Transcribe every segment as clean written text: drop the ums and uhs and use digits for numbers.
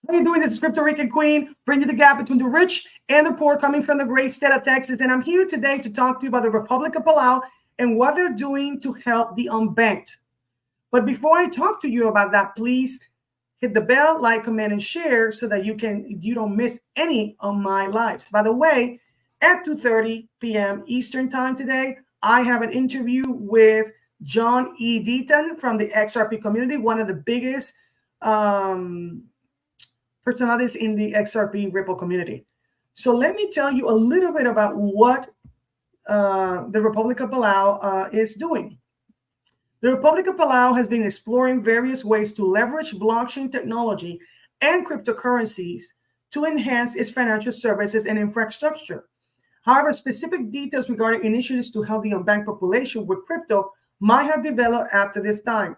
How are you doing? This is Crypto Rican Queen, bringing the gap between the rich and the poor, coming from the great state of Texas. And I'm here today to talk to you about the Republic of Palau and what they're doing to help the unbanked. But before I talk to you about that, please hit the bell, like, comment, and share so that you don't miss any of my lives. By the way, at 2:30 p.m. Eastern time today, I have an interview with John E. Deaton from the XRP community, one of the biggest personalities in the XRP Ripple community. So let me tell you a little bit about what the Republic of Palau is doing. The Republic of Palau has been exploring various ways to leverage blockchain technology and cryptocurrencies to enhance its financial services and infrastructure. However, specific details regarding initiatives to help the unbanked population with crypto might have developed after this time.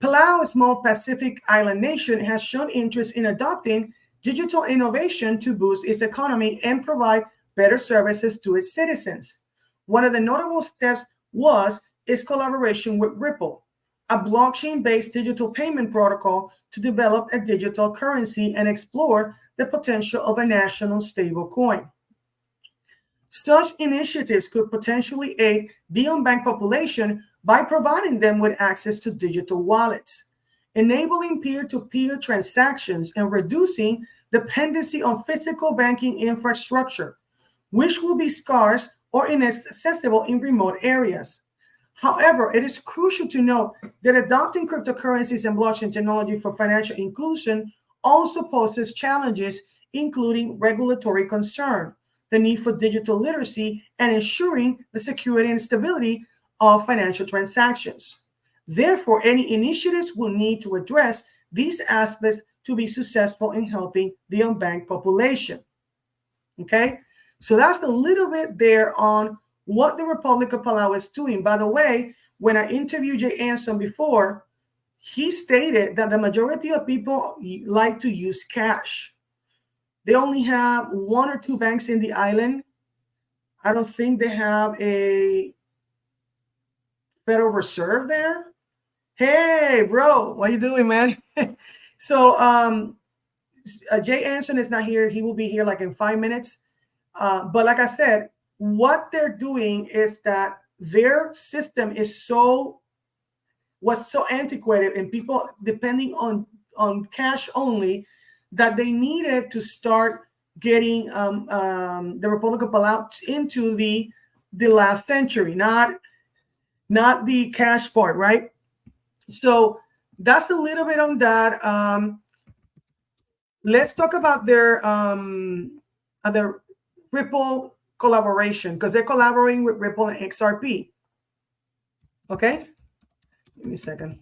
Palau, a small Pacific island nation, has shown interest in adopting digital innovation to boost its economy and provide better services to its citizens. One of the notable steps was its collaboration with Ripple, a blockchain-based digital payment protocol to develop a digital currency and explore the potential of a national stablecoin. Such initiatives could potentially aid the unbanked population by providing them with access to digital wallets, enabling peer-to-peer transactions and reducing dependency on physical banking infrastructure, which will be scarce or inaccessible in remote areas. However, it is crucial to note that adopting cryptocurrencies and blockchain technology for financial inclusion also poses challenges, including regulatory concern, the need for digital literacy, and ensuring the security and stability of financial transactions. Therefore, any initiatives will need to address these aspects to be successful in helping the unbanked population. Okay, so that's a little bit there on what the Republic of Palau is doing. By the way, when I interviewed Jay Anson before, he stated that the majority of people like to use cash. They only have one or two banks in the island. I don't think they have a Federal Reserve there. Hey, bro, what you doing, man? So Jay Anson is not here. He will be here like in 5 minutes. But like I said, what they're doing is that their system was so antiquated and people depending on cash only that they needed to start getting the Republic of Palau into the last century, not the cash part, right? So that's a little bit on that. Let's talk about their Ripple collaboration, because they're collaborating with Ripple and XRP. Okay, give me a second.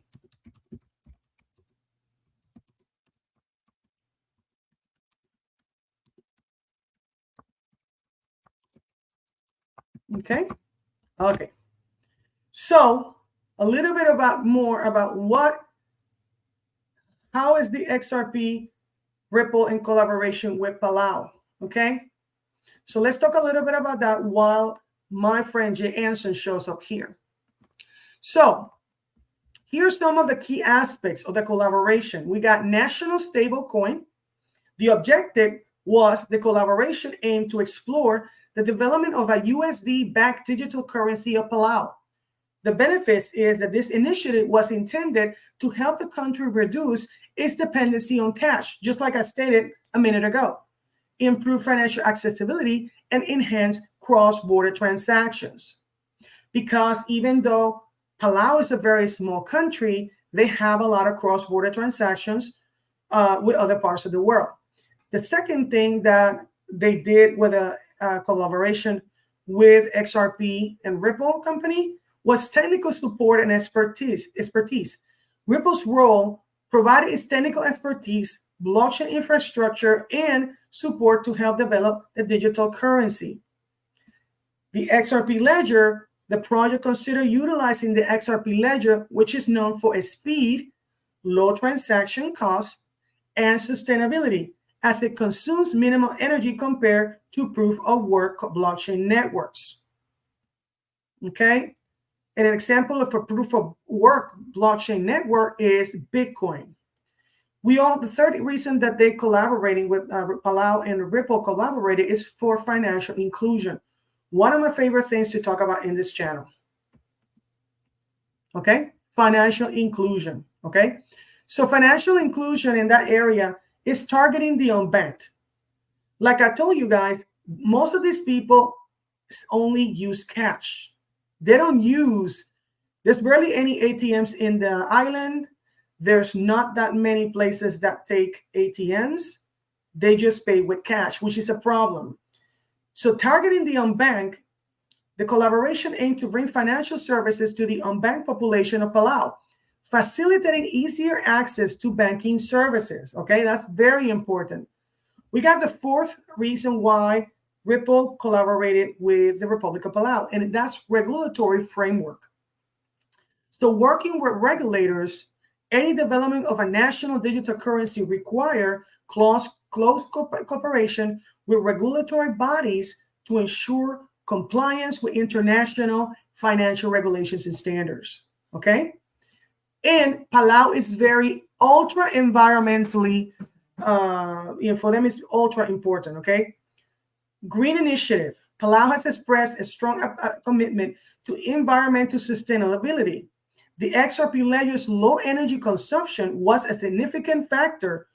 Okay. So a little bit more about how is the XRP Ripple in collaboration with Palau. Okay. So let's talk a little bit about that while my friend Jay Anson shows up here. So here's some of the key aspects of the collaboration. We got national stablecoin. The objective was the collaboration aimed to explore the development of a USD-backed digital currency of Palau. The benefits is that this initiative was intended to help the country reduce its dependency on cash, just like I stated a minute ago, improve financial accessibility, and enhance cross-border transactions. Because even though Palau is a very small country, they have a lot of cross-border transactions with other parts of the world. The second thing that they did with a collaboration with XRP and Ripple company was technical support and expertise. Ripple's role provided its technical expertise, blockchain infrastructure, and support to help develop the digital currency. The XRP ledger, the project considered utilizing the XRP ledger, which is known for its speed, low transaction costs, and sustainability, as it consumes minimal energy compared to proof-of-work blockchain networks. Okay? An example of a proof-of-work blockchain network is Bitcoin. The third reason that they collaborating with Palau and Ripple collaborated is for financial inclusion. One of my favorite things to talk about in this channel. Okay, financial inclusion. Okay, so financial inclusion in that area is targeting the unbanked. Like I told you guys, most of these people only use cash. They don't use, there's barely any ATMs in the island. There's not that many places that take ATMs. They just pay with cash, which is a problem. So targeting the unbanked, the collaboration aimed to bring financial services to the unbanked population of Palau, facilitating easier access to banking services. Okay, that's very important. We got the fourth reason why Ripple collaborated with the Republic of Palau, and that's regulatory framework. So working with regulators, any development of a national digital currency require close cooperation with regulatory bodies to ensure compliance with international financial regulations and standards. Okay? And Palau is very ultra environmentally, for them it's ultra important. Okay? Green initiative. Palau has expressed a strong commitment to environmental sustainability. The XRP ledger's low energy consumption was a significant factor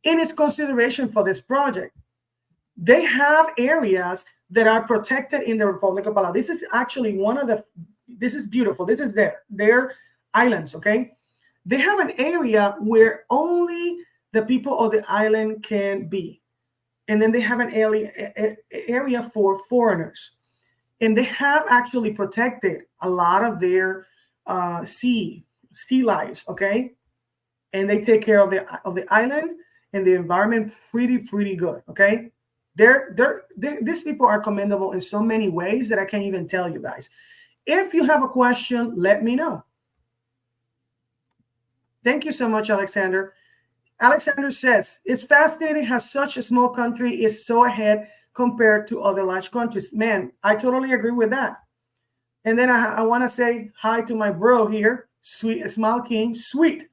in its consideration for this project. They have areas that are protected in the Republic of Palau. This is actually this is beautiful. This is their islands, okay? They have an area where only the people of the island can be. And then they have an area for foreigners. And they have actually protected a lot of their sea lives, okay? And they take care of the island and the environment pretty good, okay? These people are commendable in so many ways that I can't even tell you guys. If you have a question, let me know. Thank you so much, Alexander. Alexander says, it's fascinating how such a small country is so ahead compared to other large countries. Man, I totally agree with that. And then I want to say hi to my bro here, Sweet Smile King, sweet.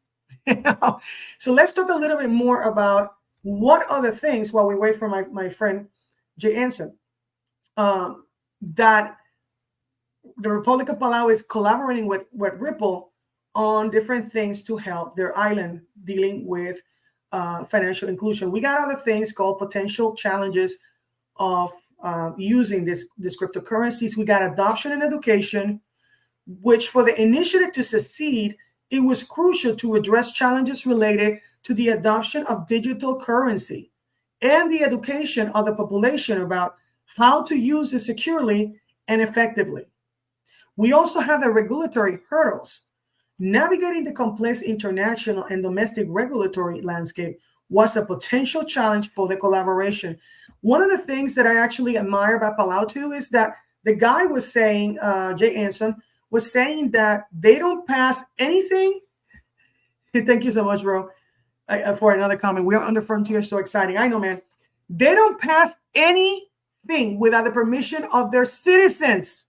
So let's talk a little bit more about what other things, while we wait for my friend Jay Anson, that the Republic of Palau is collaborating with Ripple on different things to help their island dealing with financial inclusion. We got other things called potential challenges of using this cryptocurrencies. We got adoption and education, which for the initiative to succeed, it was crucial to address challenges related to the adoption of digital currency and the education of the population about how to use it securely and effectively. We also have the regulatory hurdles. Navigating the complex international and domestic regulatory landscape was a potential challenge for the collaboration. One of the things that I actually admire about Palau too is that the guy was saying, Jay Anson was saying that they don't pass anything. Thank you so much, bro, for another comment. We are on the frontier, so exciting. I know, man. They don't pass anything without the permission of their citizens.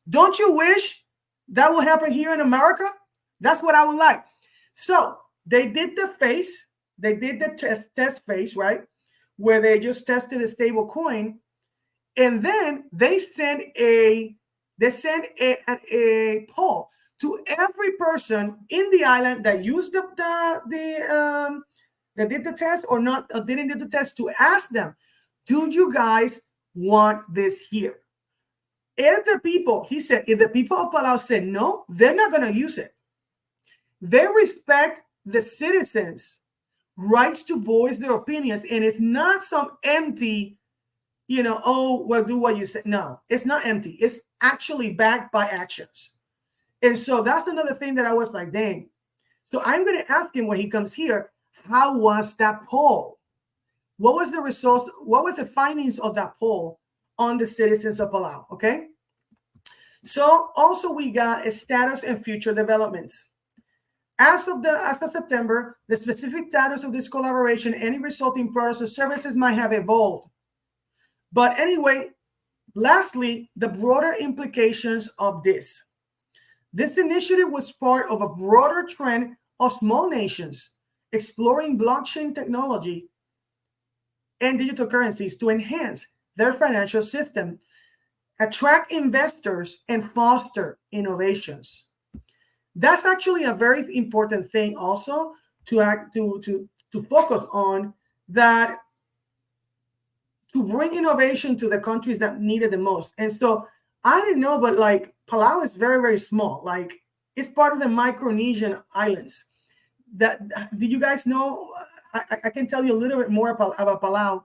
Don't you wish that would happen here in America? That's what I would like. So they did the face. They did the test phase, right? Where they just tested a stable coin. And then they sent a poll to every person in the island that used that did the test or not, or didn't do the test, to ask them, do you guys want this here? If the people, he said, if the people of Palau said no, they're not going to use it. They respect the citizens' rights to voice their opinions, and it's not some empty, oh, well, do what you say. No, it's not empty. It's actually backed by actions. And so that's another thing that I was like, dang. So I'm going to ask him when he comes here, how was that poll? What was the results? What was the findings of that poll on the citizens of Palau? Okay. So also we got a status and future developments. As of September, the specific status of this collaboration, any resulting products or services might have evolved. But anyway, lastly, the broader implications of this. This initiative was part of a broader trend of small nations exploring blockchain technology and digital currencies to enhance their financial system, attract investors, and foster innovations. That's actually a very important thing also to focus on, that to bring innovation to the countries that need it the most. And so I didn't know, but like Palau is very, very small. Like it's part of the Micronesian islands. Do you guys know? I can tell you a little bit more about Palau.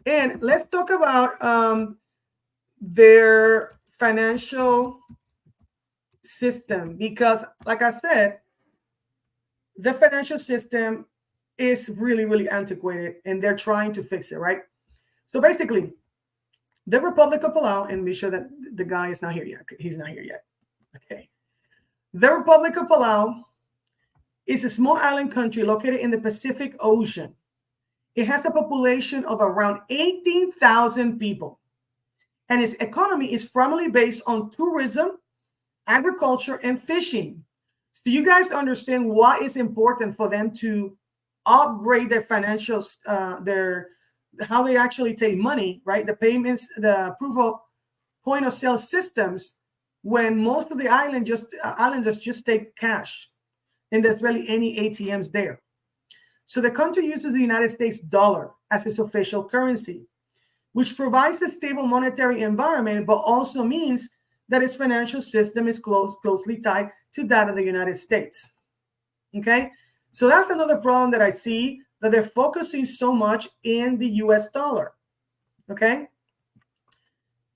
And let's talk about their financial system, because like I said, the financial system is really, really antiquated and they're trying to fix it, right? So basically, the Republic of Palau, and be sure that the guy is not here yet. He's not here yet. Okay. The Republic of Palau is a small island country located in the Pacific Ocean. It has a population of around 18,000 people, and its economy is primarily based on tourism, agriculture, and fishing. So you guys understand why it's important for them to upgrade their financials, how they actually take money, right? The payments, the proof of point of sale systems, when most of the islanders just take cash, and there's really any ATMs there. So the country uses the United States dollar as its official currency, which provides a stable monetary environment, but also means that its financial system is closely tied to that of the United States. Okay, so that's another problem that I see, that they're focusing so much in the US dollar. Okay,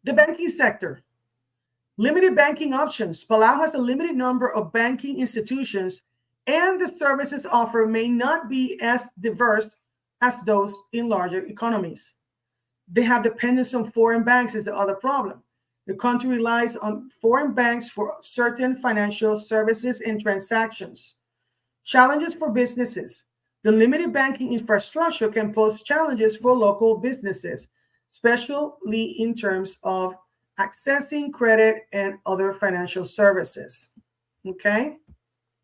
the banking sector. Limited banking options. Palau has a limited number of banking institutions, and the services offered may not be as diverse as those in larger economies. They have dependence on foreign banks is the other problem. The country relies on foreign banks for certain financial services and transactions. Challenges for businesses. The limited banking infrastructure can pose challenges for local businesses, especially in terms of accessing credit and other financial services. Okay,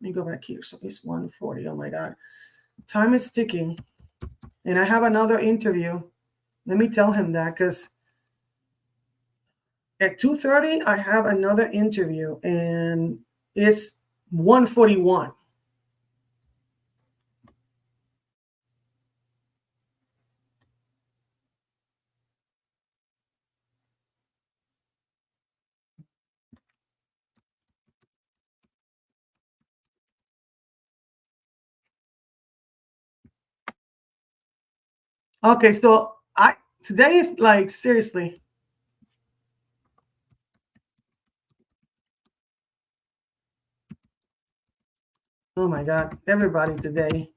let me go back here. So it's 1:40. Oh my God, time is ticking, and I have another interview. Let me tell him that, because at 2:30 I have another interview, and it's 1:41. Okay, so today is like, seriously. Oh my God, everybody today.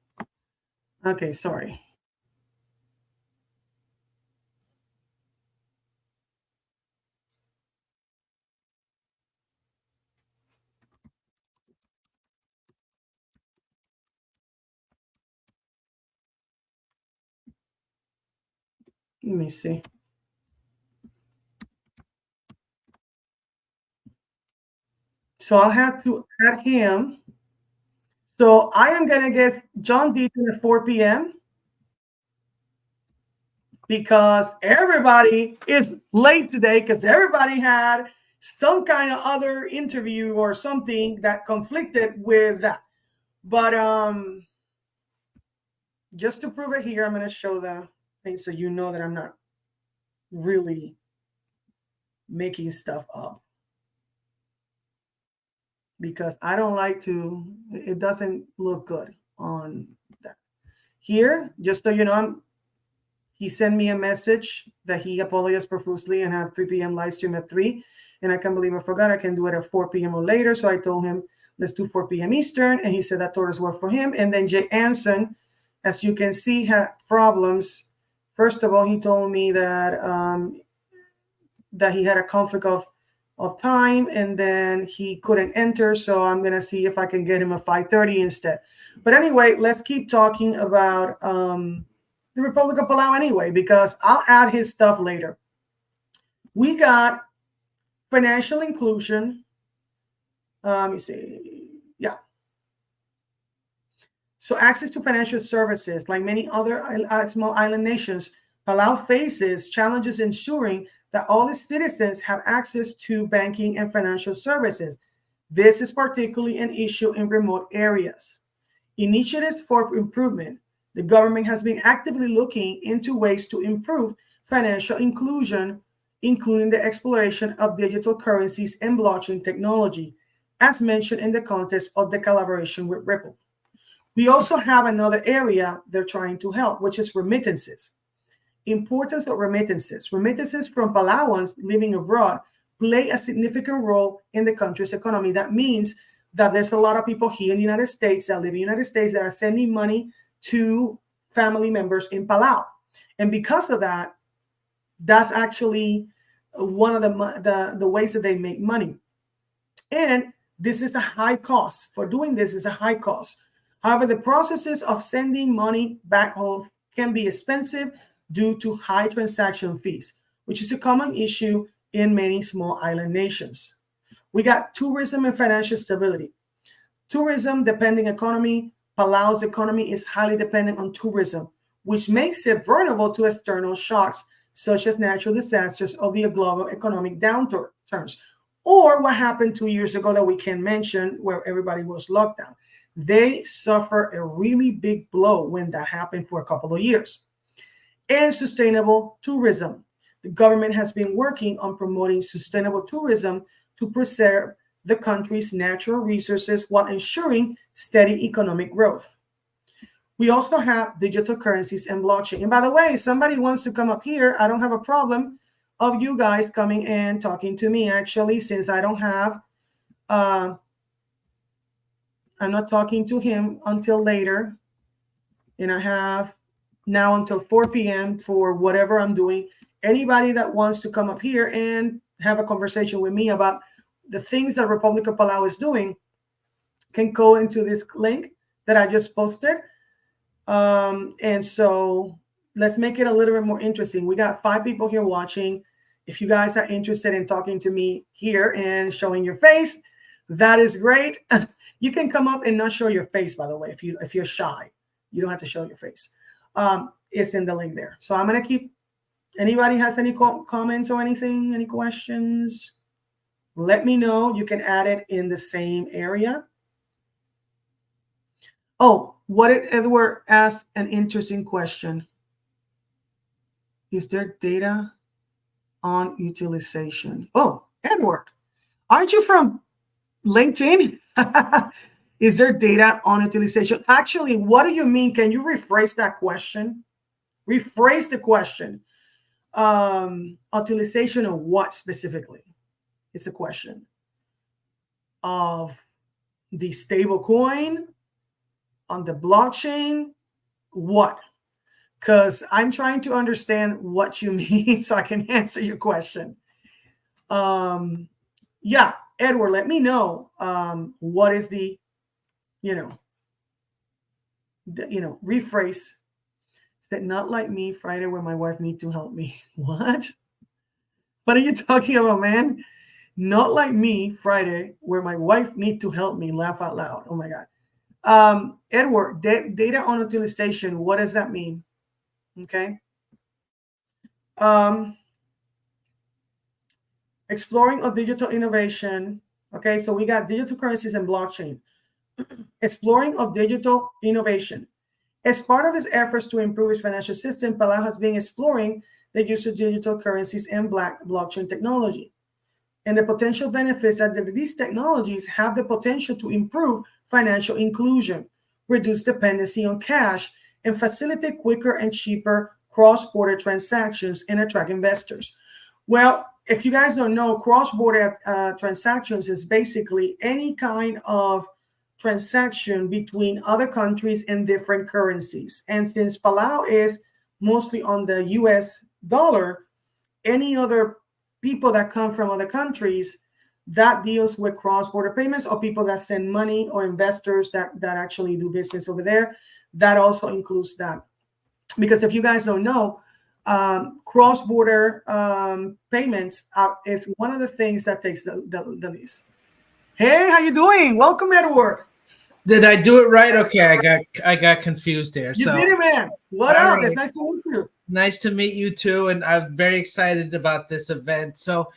Okay, sorry. Let me see. So I'll have to add him. So I am going to get John Deaton at 4 p.m. because everybody is late today, because everybody had some kind of other interview or something that conflicted with that. But just to prove it here, I'm going to show the thing so you know that I'm not really making stuff up, because I don't like to, it doesn't look good on that. Here, just so you know, he sent me a message that he apologized profusely and have 3 p.m. live stream at 3. And I can't believe I forgot. I can do it at 4 p.m. or later. So I told him, let's do 4 p.m. Eastern. And he said that told us work for him. And then Jay Anson, as you can see, had problems. First of all, he told me that that he had a conflict of time, and then he couldn't enter. So I'm going to see if I can get him at 5:30 instead. But anyway, let's keep talking about the Republic of Palau anyway, because I'll add his stuff later. We got financial inclusion. Let me see. Yeah. So access to financial services, like many other small island nations, Palau faces challenges ensuring that all its citizens have access to banking and financial services. This is particularly an issue in remote areas. Initiatives for improvement. The government has been actively looking into ways to improve financial inclusion, including the exploration of digital currencies and blockchain technology, as mentioned in the context of the collaboration with Ripple. We also have another area they're trying to help, which is remittances. Importance of remittances. Remittances from Palauans living abroad play a significant role in the country's economy. That means that there's a lot of people here in the United States that live in the United States that are sending money to family members in Palau. And because of that, that's actually one of the ways that they make money. And this is a high cost. For doing this is a high cost. However, the processes of sending money back home can be expensive due to high transaction fees, which is a common issue in many small island nations. We got tourism and financial stability. Tourism depending economy. Palau's economy is highly dependent on tourism, which makes it vulnerable to external shocks, such as natural disasters or the global economic downturns, or what happened 2 years ago that we can mention where everybody was locked down. They suffer a really big blow when that happened for a couple of years. And sustainable tourism. The government has been working on promoting sustainable tourism to preserve the country's natural resources while ensuring steady economic growth. We also have digital currencies and blockchain. And by the way, if somebody wants to come up here, I don't have a problem of you guys coming and talking to me, actually, since I don't have, I'm not talking to him until later. And I have now until 4 p.m. for whatever I'm doing. Anybody that wants to come up here and have a conversation with me about the things that Republic of Palau is doing can go into this link that I just posted. And so let's make it a little bit more interesting. We got 5 people here watching. If you guys are interested in talking to me here and showing your face, that is great. You can come up and not show your face, by the way, if you're shy. You don't have to show your face. It's in the link there. So I'm going to keep, anybody has any comments or anything, any questions, let me know. You can add it in the same area. Oh, what did Edward ask? An interesting question. Is there data on utilization? Oh, Edward, aren't you from LinkedIn? Is there data on utilization? Actually, what do you mean? Can you rephrase that question? Rephrase the question. Utilization of what specifically? It's a question of the stable coin, on the blockchain, what? Because I'm trying to understand what you mean so I can answer your question. Yeah, Edward, let me know what is the, rephrase. Said not like me Friday where my wife need to help me. What? What are you talking about, man? Not like me Friday where my wife need to help me. Laugh out loud. Oh my God. Edward, data on utilization. What does that mean? Okay. Exploring of digital innovation. Okay, so we got digital currencies and blockchain. Exploring of digital innovation. As part of its efforts to improve its financial system, Palau has been exploring the use of digital currencies and blockchain technology, and the potential benefits that these technologies have the potential to improve financial inclusion, reduce dependency on cash, and facilitate quicker and cheaper cross-border transactions and attract investors. Well, if you guys don't know, cross-border transactions is basically any kind of transaction between other countries and different currencies. And since Palau is mostly on the US dollar, any other people that come from other countries, that deals with cross-border payments, or people that send money, or investors that actually do business over there, that also includes that. Because if you guys don't know, cross-border payments is one of the things that takes the least. Hey, how you doing? Welcome, Edward. Did I do it right? Okay, I got confused there. You So, did it, man. What all up? It's right. nice to meet you. Nice to meet you too, and I'm very excited about this event. So,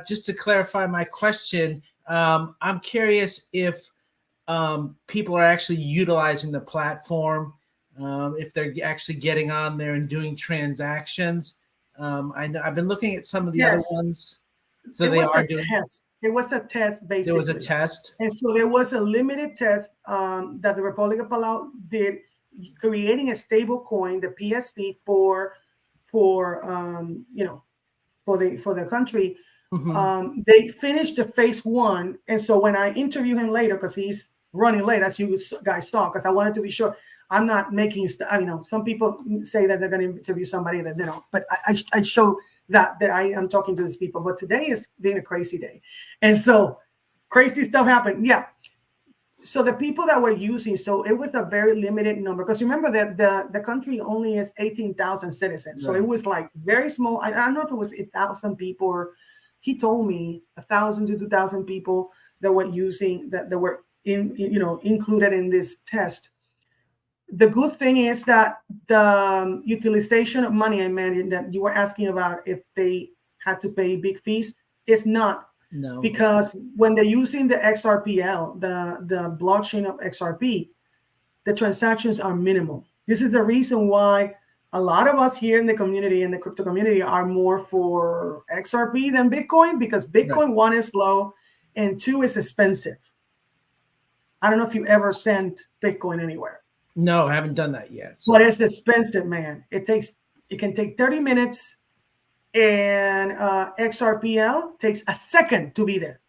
just to clarify my question, I'm curious if people are actually utilizing the platform, if they're actually getting on there and doing transactions. I know I've been looking at some of the other Yes, ones, so it they was a are doing. test. It was a test, There was a basically. test. And so there was a limited test that the Republic of Palau did, creating a stable coin, the PSD, for for the country. Hmm. They finished the phase one, and so when I interview him later, because he's running late, as you guys saw, because I wanted to be sure I'm not making. Some people say that they're going to interview somebody that they don't, but I show that I am talking to these people. But today is being a crazy day, and so crazy stuff happened. Yeah. So the people that were using, so it was a very limited number, because remember that the country only is 18,000 citizens, so Right. it was like very small. I don't know if it was 1,000 people, or he told me 1,000 to 2,000 people that were using, that were included in this test. The good thing is that the utilization of money, I mentioned that you were asking about, if they had to pay big fees, is not, No. because when they're using the XRPL, the blockchain of XRP, the transactions are minimal. This is the reason why a lot of us here in the community, in the crypto community, are more for XRP than Bitcoin, because Right. Bitcoin, one, is slow, and two, is expensive. I don't know if you ever sent Bitcoin anywhere, No, I haven't done that yet. but So. it's expensive, man. It can take 30 minutes, and XRPL takes a second to be there.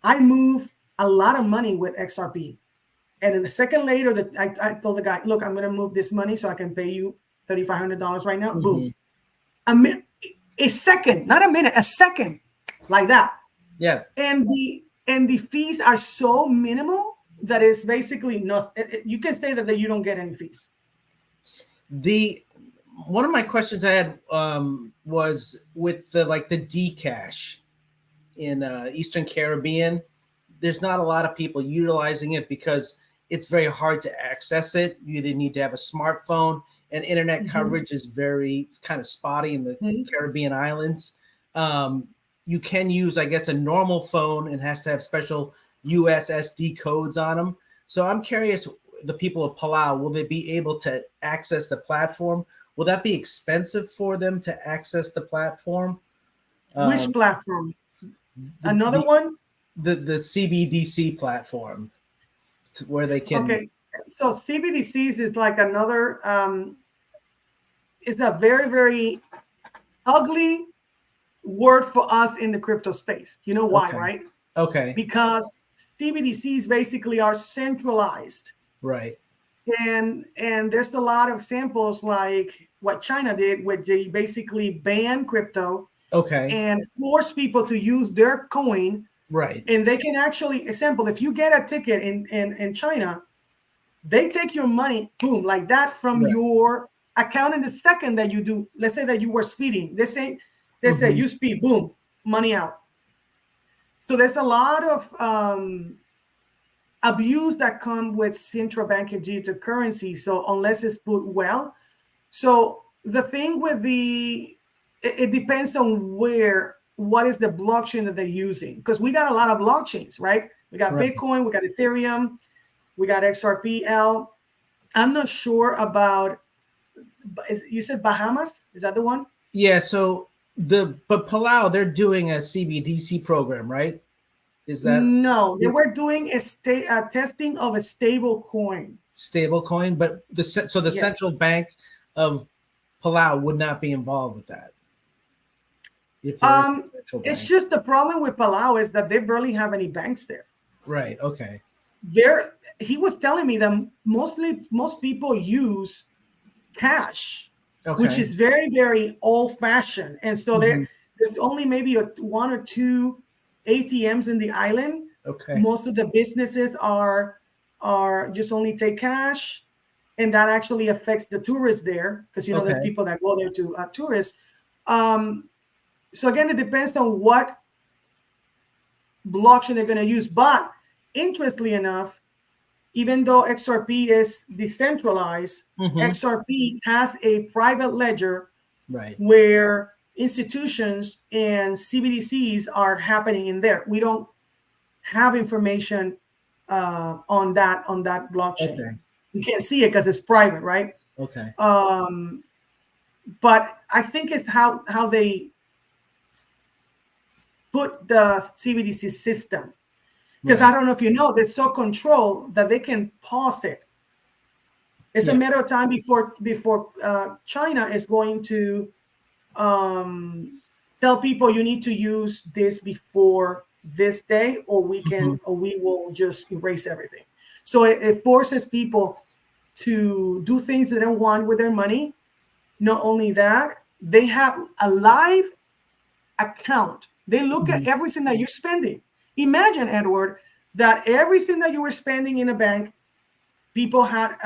I move a lot of money with XRP. And then a second later, that I told the guy, look, I'm going to move this money so I can pay you $3,500 right now. Hmm. Boom. A second, not a minute, a second, like that. Yeah. And the fees are so minimal that it's basically not. You can say that you don't get any fees. The One of my questions I had was with the Dcash in Eastern Caribbean. There's not a lot of people utilizing it because it's very hard to access it. You either need to have a smartphone, and internet Mm-hmm. coverage is very kind of spotty in the Mm-hmm. Caribbean islands. Um, you can use, I guess, a normal phone and has to have special USSD codes on them. So I'm curious, the people of Palau, will they be able to access the platform? Will that be expensive for them to access the platform? Which Um, platform? the, Another the one? the CBDC platform where they can. Okay. So CBDCs is like another, it's a very, very ugly word for us in the crypto space. You know why, Okay. right? Okay. Because CBDCs basically are centralized. Right. And there's a lot of examples like what China did, where they basically ban crypto Okay. and force people to use their coin. Right. And they can actually, example, if you get a ticket in China, they take your money, boom, like that, from Right. your account in the second that you do. Let's say that you were speeding. They say Hmm. you speed, boom, money out. So there's a lot of abuse that come with central bank and digital currency. So unless it's put well, so the thing with it depends on what is the blockchain that they're using, because we got a lot of blockchains, right? We got Right. Bitcoin, we got Ethereum, we got XRPL. I'm not sure about. You said Bahamas? Is that the one? Yeah. So but Palau, they're doing a CBDC program, right? Is that No, they were doing a testing of a stable coin. stable coin? But the Yes. central bank of Palau would not be involved with that if there is a Um, central it's bank. just the problem with Palau is that they barely have any banks there. Right. Okay. There, he was telling me that most people use cash, which Okay. is very, very old fashioned. And so Hmm. there's only maybe one or two ATMs in the island. Okay. Most of the businesses are just only take cash, and that actually affects the tourists there, because there's Okay. people that go there to tourists. Um, so again, it depends on what blockchain they're going to use. But interestingly enough, even though XRP is decentralized, Mm-hmm. XRP has a private ledger Right. where institutions and CBDCs are happening in there. We don't have information on that blockchain. Okay. You can't see it because it's private, right? Okay. But I think it's how they put the CBDC system. Because I Right. don't know if you know, they're so controlled that they can pause it. It's a Yeah. matter of time before China is going to tell people you need to use this before this day, or Mm-hmm. we will just erase everything. So it forces people to do things they don't want with their money. Not only that, they have a live account. They look Mm-hmm. at everything that you're spending. Imagine, Edward, that everything that you were spending in a bank, people had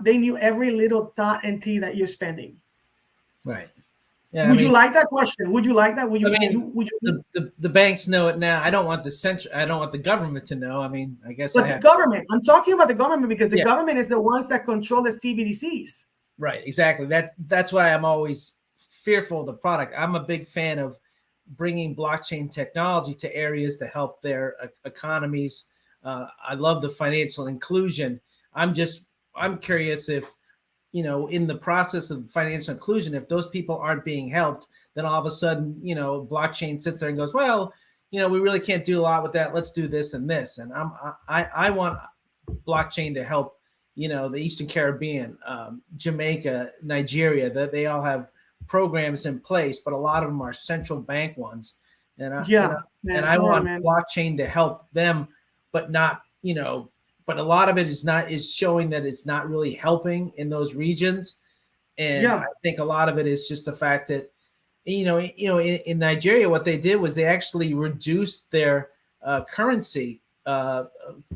they knew every little dot and t that you're spending. Right. Yeah. I Would you mean, like that question? Would you like that? Would I you mean, would you the banks know it now. I don't want I don't want the government to know. I mean, I guess I But the have. government, I'm talking about the government because the Yeah. government is the ones that control the CBDCs. Right. Exactly. That's why I'm always fearful of the product. I'm a big fan of bringing blockchain technology to areas to help their economies. I love the financial inclusion. I'm curious if, in the process of financial inclusion, if those people aren't being helped, then all of a sudden, blockchain sits there and goes, well, we really can't do a lot with that. Let's do this and this. And I want blockchain to help, the Eastern Caribbean, Jamaica, Nigeria, that they all have programs in place, but a lot of them are central bank ones. And Yeah, man, I totally, want man. blockchain to help them, but not, but a lot of it is showing that it's not really helping in those regions. And I Yeah, think a lot of it is just the fact that, in Nigeria, what they did was they actually reduced their currency,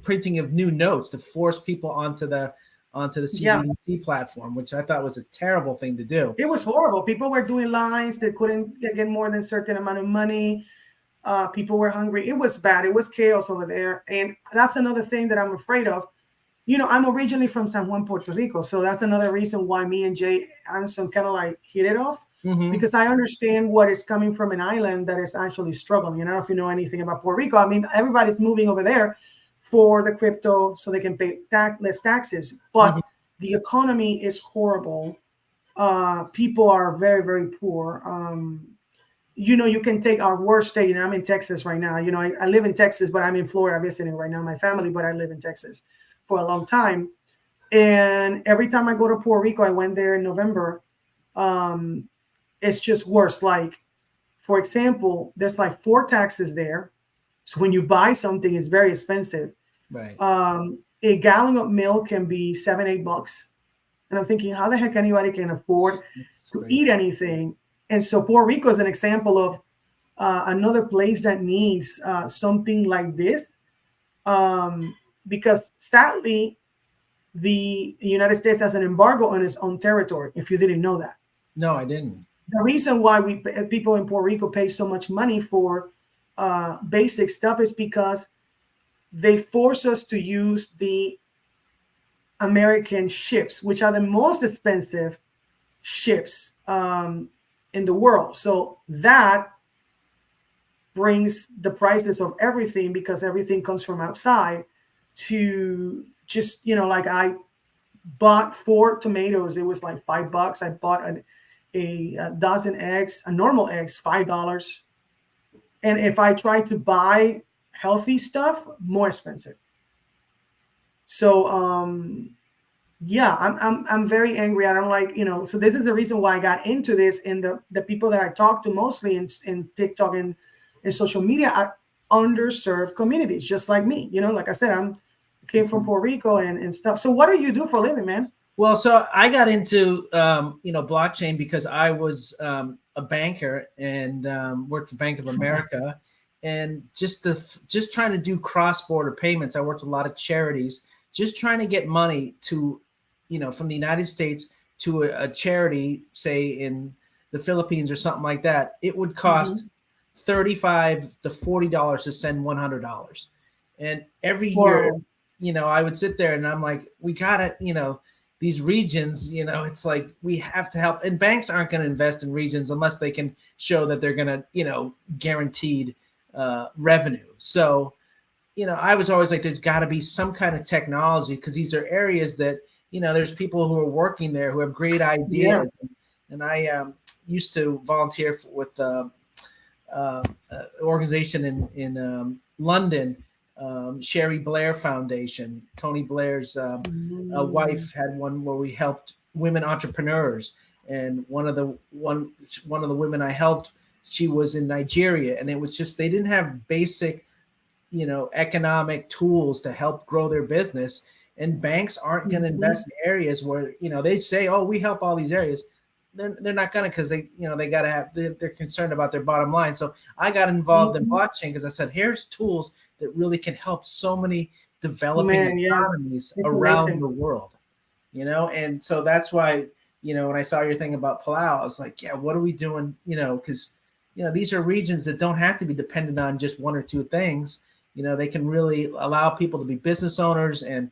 printing of new notes to force people onto the yeah. CBDC platform, which I thought was a terrible thing to do. It was horrible. People were doing lines. They couldn't get more than a certain amount of money. People were hungry. It was bad. It was chaos over there. And that's another thing that I'm afraid of. I'm originally from San Juan, Puerto Rico. So that's another reason why me and Jay Anson kind of like hit it off, Mm-hmm. because I understand what is coming from an island that is actually struggling. I don't know if you know anything about Puerto Rico. I mean, everybody's moving over there for the crypto so they can pay less taxes. Mm-hmm. But the economy is horrible. People are very, very poor. You can take our worst state. I'm in Texas right now. I live in Texas, but I'm in Florida visiting right now, my family, but I live in Texas for a long time. And every time I go to Puerto Rico, I went there in November. It's just worse. Like, for example, there's like 4 taxes there. So when you buy something, it's very expensive. Right. A gallon of milk can be $7-8. And I'm thinking, how the heck anybody can afford That's to crazy. eat anything? And so Puerto Rico is an example of another place that needs something like this, because sadly, the United States has an embargo on its own territory. If you didn't know that, No, I didn't. the reason why people in Puerto Rico pay so much money for basic stuff is because they force us to use the American ships, which are the most expensive ships in the world. So that brings the prices of everything, because everything comes from outside, to just, like I bought 4 tomatoes. It was like $5. I bought a dozen eggs, a normal eggs, $5. And if I try to buy healthy stuff, more expensive. So yeah, I'm very angry. I don't like, so this is the reason why I got into this. And the people that I talk to mostly in TikTok and in social media are underserved communities, just like me. Like I said, came from Puerto Rico and stuff. So what do you do for a living, man? Well, so I got into blockchain because I was a banker and worked for Bank of America, and just trying to do cross-border payments. I worked with a lot of charities, just trying to get money to, from the United States to a charity, say in the Philippines or something like that. It would cost $35 to $40 to send $100, and every year Horrible. I would sit there and I'm like, we gotta, these regions, it's like we have to help. And banks aren't going to invest in regions unless they can show that they're going to, guaranteed revenue. So, I was always like, there's got to be some kind of technology, because these are areas that, there's people who are working there who have great ideas. Yeah. And I used to volunteer with organization in London, Sherry Blair Foundation. Tony Blair's wife had one where we helped women entrepreneurs, and one of the women I helped, she was in Nigeria, and it was just they didn't have basic, economic tools to help grow their business, and banks aren't going to invest in areas where they say, oh, we help all these areas. They're not gonna, because they got to have, they're concerned about their bottom line. So I got involved in blockchain because I said, here's tools that really can help so many developing economies around the world, and so that's why, when I saw your thing about Palau, I was like, yeah, what are we doing? Because these are regions that don't have to be dependent on just one or two things. They can really allow people to be business owners and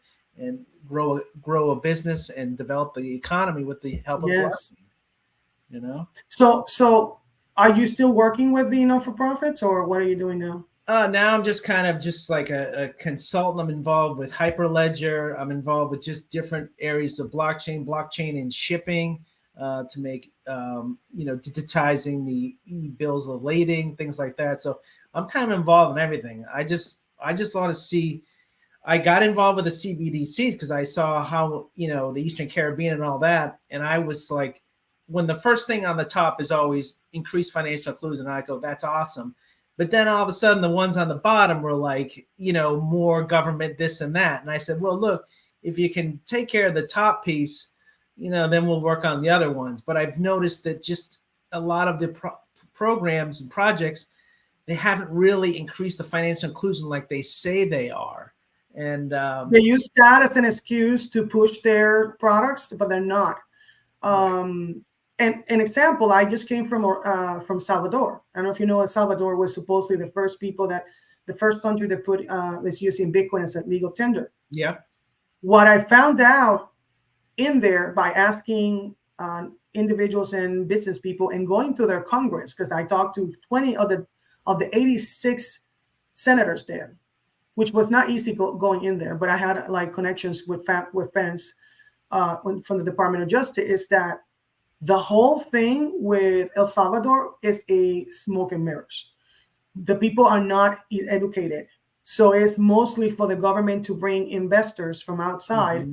grow a business and develop the economy with the help of blockchain. So are you still working with the not-for-profits, or what are you doing now? Now I'm just kind of just like a consultant. I'm involved with Hyperledger. I'm involved with just different areas of blockchain and shipping, to make, digitizing the e-bills of lading, things like that. So I'm kind of involved in everything. I just want to see. I got involved with the CBDCs because I saw how, the Eastern Caribbean and all that. And I was like, when the first thing on the top is always increased financial inclusion, I go, that's awesome. But then all of a sudden the ones on the bottom were like, more government, this and that. And I said, well, look, if you can take care of the top piece, then we'll work on the other ones. But I've noticed that just a lot of the programs and projects, they haven't really increased the financial inclusion like they say they are. And they use that as an excuse to push their products, but they're not. And an example, I just came from Salvador. I don't know if you know, El Salvador was supposedly the first country that put is using Bitcoin as a legal tender. Yeah. What I found out in there by asking individuals and business people and going to their Congress, because I talked to 20 of the 86 senators there, which was not easy going in there, but I had like connections with friends from the Department of Justice, is that the whole thing with El Salvador is a smoke and mirrors. The people are not educated. So it's mostly for the government to bring investors from outside,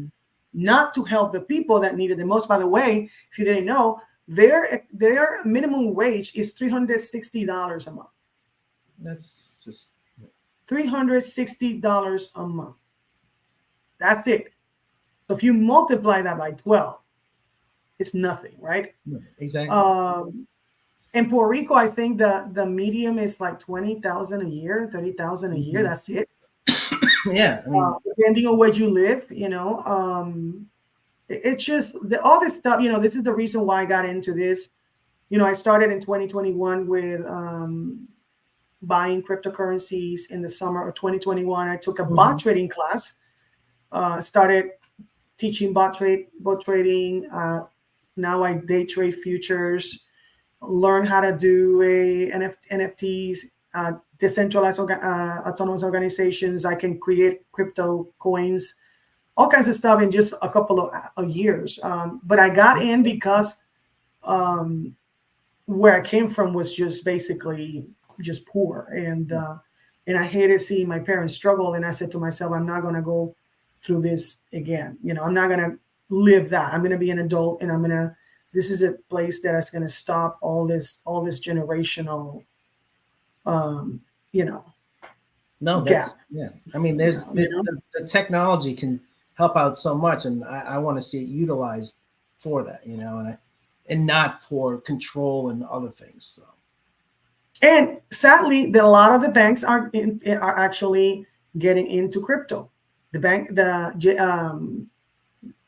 not to help the people that need it the most. By the way, if you didn't know, their minimum wage is $360 a month. That's just $360 a month. That's it. So if you multiply that by 12, it's nothing, right? Exactly. In Puerto Rico, I think the medium is like 20,000 a year, 30,000 a year. That's it. Yeah. I mean, depending on where you live, it's just all this stuff. This is the reason why I got into this. I started in 2021 with buying cryptocurrencies. In the summer of 2021, I took a bot trading class. Started teaching bot trading. Now I day trade futures, learn how to do NFTs, decentralized autonomous organizations. I can create crypto coins, all kinds of stuff in just a couple of years. But I got in because where I came from was just basically just poor. And I hated seeing my parents struggle. And I said to myself, I'm not going to go through this again. I'm not going to live that. I'm going to be an adult, and this is a place that is going to stop all this generational, No, gap. yeah. I mean, there's the technology can help out so much, and I want to see it utilized for that, and not for control and other things. So. And sadly, a lot of the banks are actually getting into crypto.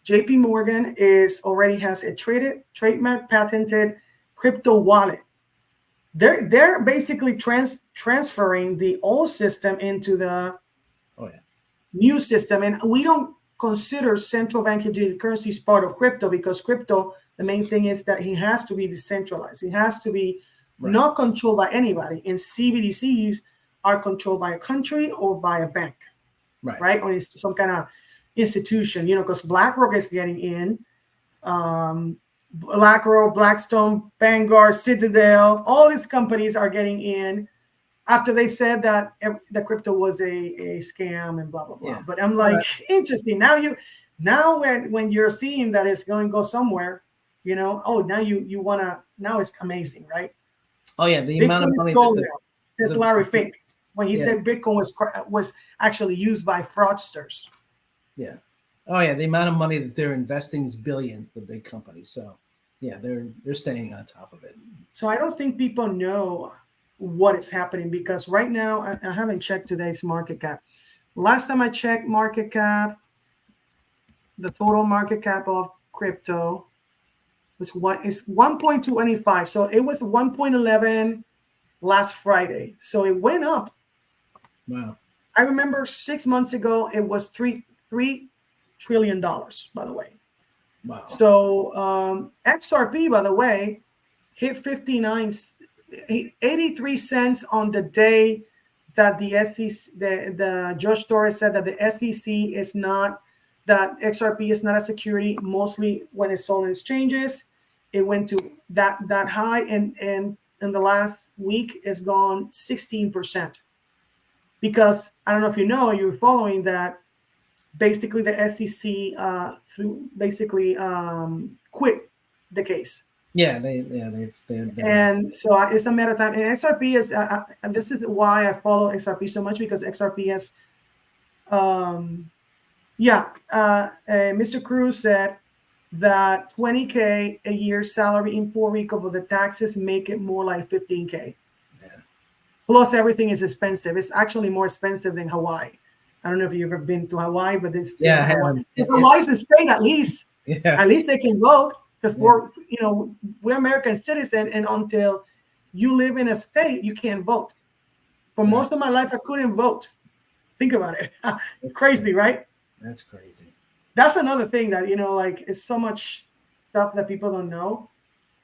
JP Morgan already has a trademark patented crypto wallet. They're basically transferring the old system into the new system. And we don't consider central bank digital currencies part of crypto, because crypto, the main thing is that it has to be decentralized. It has to be not controlled by anybody. And CBDCs are controlled by a country or by a bank, right? Or it's some kind of institution, because BlackRock is getting in. BlackRock, Blackstone, Vanguard, Citadel, all these companies are getting in after they said that the crypto was a scam and blah blah blah. But I'm like, interesting. Now when you're seeing that it's going to go somewhere, now you wanna, now it's amazing, right? Oh yeah, the Bitcoin amount of money says Larry Fink when he said Bitcoin was actually used by fraudsters. Yeah. Oh yeah, the amount of money that they're investing is billions, the big companies. So yeah, they're staying on top of it. So I don't think people know what is happening, because right now I haven't checked today's market cap. Last time I checked market cap, the total market cap of crypto was 1.225. So it was 1.11 last Friday. So it went up. Wow. I remember 6 months ago it was $3 trillion, by the way. Wow. So XRP, by the way, hit 83 cents on the day that the SEC, the Judge Torres said that the SEC is not, that XRP is not a security, mostly when it's sold in exchanges. It went to that high, and in the last week it's gone 16%. Because I don't know if you're following that, basically the SEC quit the case. Yeah, they've and so it's a matter of time. And XRP is this is why I follow XRP so much, because XRP has Mr. Cruz said that $20K a year salary in Puerto Rico, but the taxes make it more like $15K. Yeah. Plus everything is expensive. It's actually more expensive than Hawaii. I don't know if you've ever been to Hawaii, but it's still Hawaii. Hawaii's a state, at least. Yeah. At least they can vote, because we're American citizens, and until you live in a state, you can't vote. For most of my life, I couldn't vote. Think about it. Crazy, right? That's crazy. That's another thing that it's so much stuff that people don't know,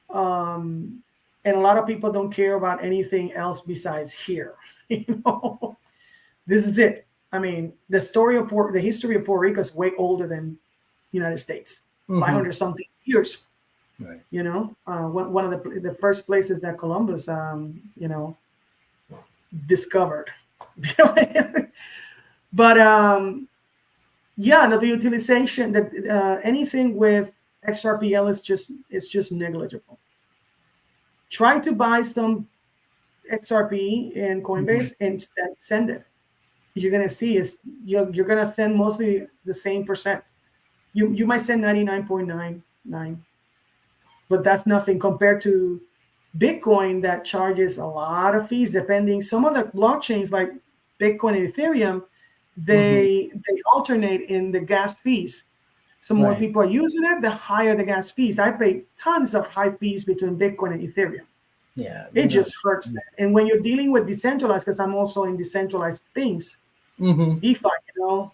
and a lot of people don't care about anything else besides here. This is it. I mean, the history of Puerto Rico is way older than United States, 500 something years. Right. One of the first places that Columbus, discovered. But the utilization, that anything with XRPL is just negligible. Try to buy some XRP in Coinbase and send it. You're gonna see is you're gonna send mostly the same percent. You might send 99.99, but that's nothing compared to Bitcoin that charges a lot of fees. Depending, some of the blockchains like Bitcoin and Ethereum, they alternate in the gas fees. So more people are using it, the higher the gas fees. I pay tons of high fees between Bitcoin and Ethereum. Yeah, it just hurts that. And when you're dealing with decentralized, because I'm also in decentralized things, DeFi,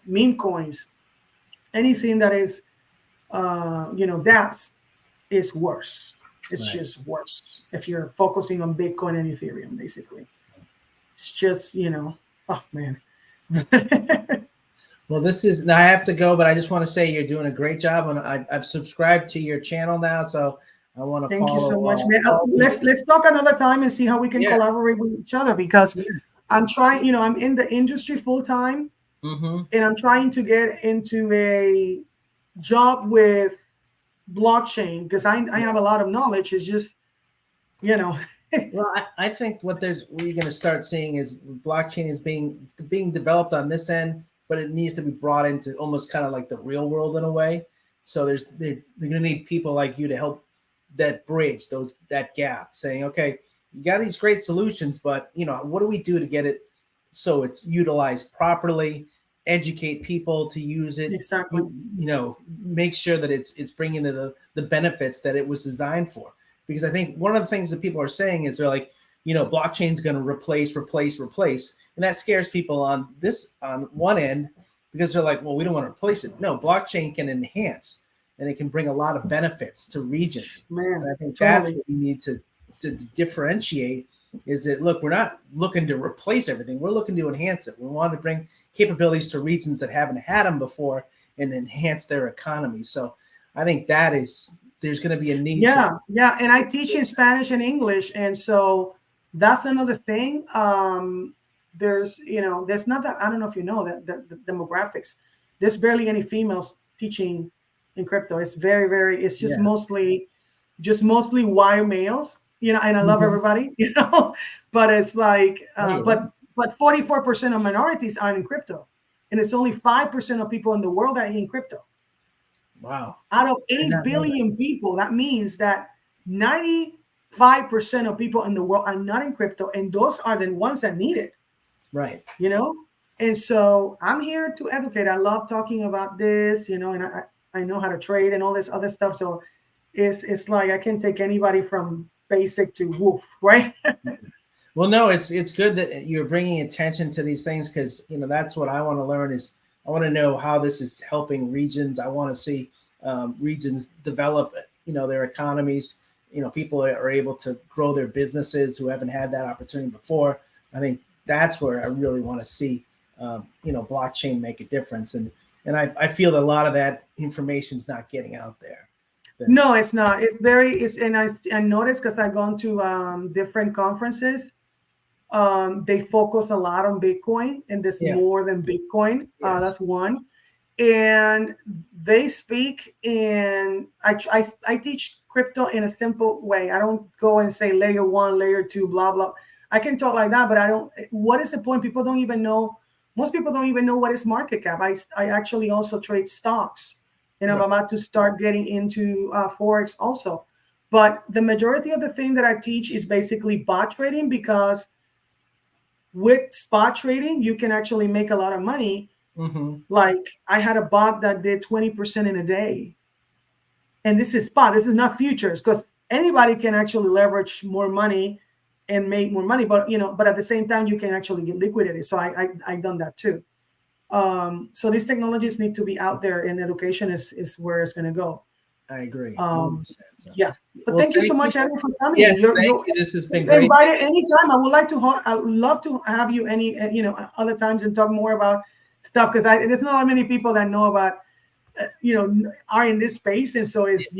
meme coins, anything that is, dApps is worse. It's just worse if you're focusing on Bitcoin and Ethereum, basically. It's just, oh man. Well, I have to go, but I just want to say you're doing a great job, and I've subscribed to your channel now, so I want to follow. Thank you so much, man. Let's talk another time and see how we can collaborate with each other, because I'm trying, I'm in the industry full time, and I'm trying to get into a job with blockchain, because I have a lot of knowledge. It's just, Well, I think what you're going to start seeing is blockchain is being developed on this end, but it needs to be brought into almost kind of like the real world in a way. So they're going to need people like you to help that bridge that gap, saying, okay, you got these great solutions, but what do we do to get it so it's utilized properly? Educate people to use it. Exactly. Make sure that it's bringing the benefits that it was designed for. Because I think one of the things that people are saying is they're like, blockchain is going to replace, and that scares people on one end. because they're like, well, we don't want to replace it. No, blockchain can enhance, and it can bring a lot of benefits to regions. Man, And I think that's totally. what we need to differentiate, is that, look, we're not looking to replace everything. We're looking to enhance it. We want to bring capabilities to regions that haven't had them before and enhance their economy. So I think there's going to be a need. Yeah, yeah. And I teach in Spanish and English. And so that's another thing. There's not that, I don't know if you know that the demographics, there's barely any females teaching in crypto. It's very, very, it's just mostly white males, and I love everybody, but it's like, but 44% of minorities aren't in crypto. And it's only 5% of people in the world that are in crypto. Wow. Out of 8 billion people, that means that 95% of people in the world are not in crypto. And those are the ones that need it. Right. And so I'm here to educate. I love talking about this, and I know how to trade and all this other stuff. So it's like I can take anybody from basic to woof, right? Well, no, it's good that you're bringing attention to these things, because that's what I want to learn. Is I want to know how this is helping regions. I want to see regions develop, their economies. People are able to grow their businesses who haven't had that opportunity before. I think that's where I really want to see, blockchain make a difference. And I feel that a lot of that information is not getting out there. No, it's not. And I noticed, because I've gone to different conferences. They focus a lot on Bitcoin, and there's more than Bitcoin. Yes. That's one. And they speak in, I teach crypto in a simple way. I don't go and say layer 1, layer 2, blah, blah. I can talk like that, but I don't, what is the point? People don't even know, most people don't even know what is market cap. I actually also trade stocks, and I'm about to start getting into Forex also. But the majority of the thing that I teach is basically bot trading, because with spot trading, you can actually make a lot of money. Mm-hmm. Like I had a bot that did 20% in a day. And this is spot. This is not futures, because anybody can actually leverage more money and make more money. But, but at the same time, you can actually get liquidated. So I've done that too. So these technologies need to be out there, and education is where it's going to go. I agree. Yeah. But thank you so much, Edward, for coming. Yes, thank you. This has been great. Invited anytime. I would love to have you other times and talk more about stuff, because there's not that many people that know about, are in this space. And so it's,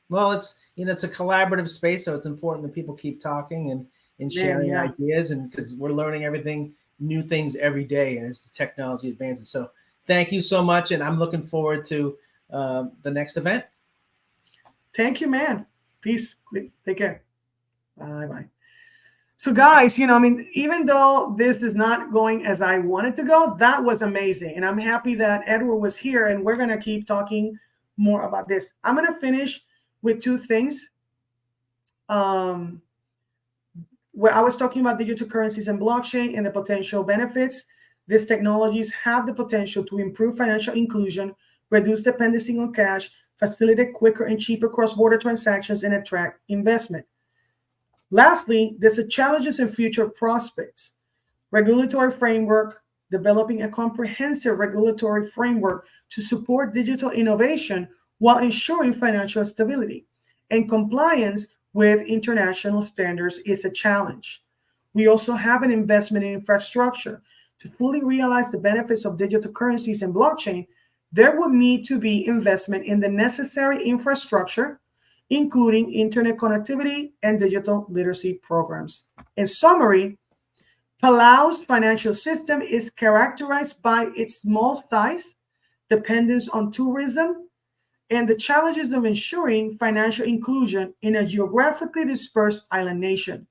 Well, it's, it's a collaborative space. So it's important that people keep talking and sharing ideas, and because we're learning new things every day, and as the technology advances. So thank you so much. And I'm looking forward to the next event. Thank you, man. Peace. Take care. Bye-bye. So guys, even though this is not going as I wanted to go, that was amazing. And I'm happy that Edward was here, and we're going to keep talking more about this. I'm going to finish with 2 things. Where I was talking about digital currencies and blockchain and the potential benefits. These technologies have the potential to improve financial inclusion, reduce dependency on cash, facilitate quicker and cheaper cross-border transactions, and attract investment. Lastly, there's the challenges and future prospects. Regulatory framework, developing a comprehensive regulatory framework to support digital innovation while ensuring financial stability and compliance with international standards is a challenge. We also have an investment in infrastructure. To fully realize the benefits of digital currencies and blockchain, there would need to be investment in the necessary infrastructure, including internet connectivity and digital literacy programs. In summary, Palau's financial system is characterized by its small size, dependence on tourism, and the challenges of ensuring financial inclusion in a geographically dispersed island nation.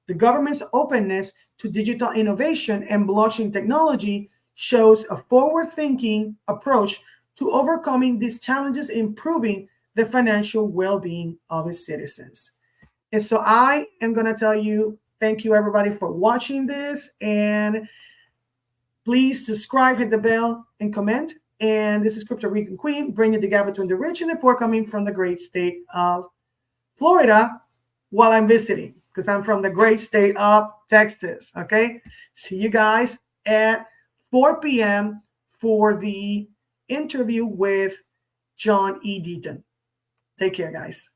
The government's openness to digital innovation and blockchain technology shows a forward-thinking approach to overcoming these challenges, improving the financial well-being of its citizens. And so I am going to tell you, thank you everybody for watching this, and please subscribe, hit the bell, and comment. And this is Crypto Rican Queen, bringing the gap between the rich and the poor, coming from the great state of Florida while I'm visiting, because I'm from the great state of Texas. Okay. See you guys at 4 p.m. for the interview with John E. Deaton. Take care, guys.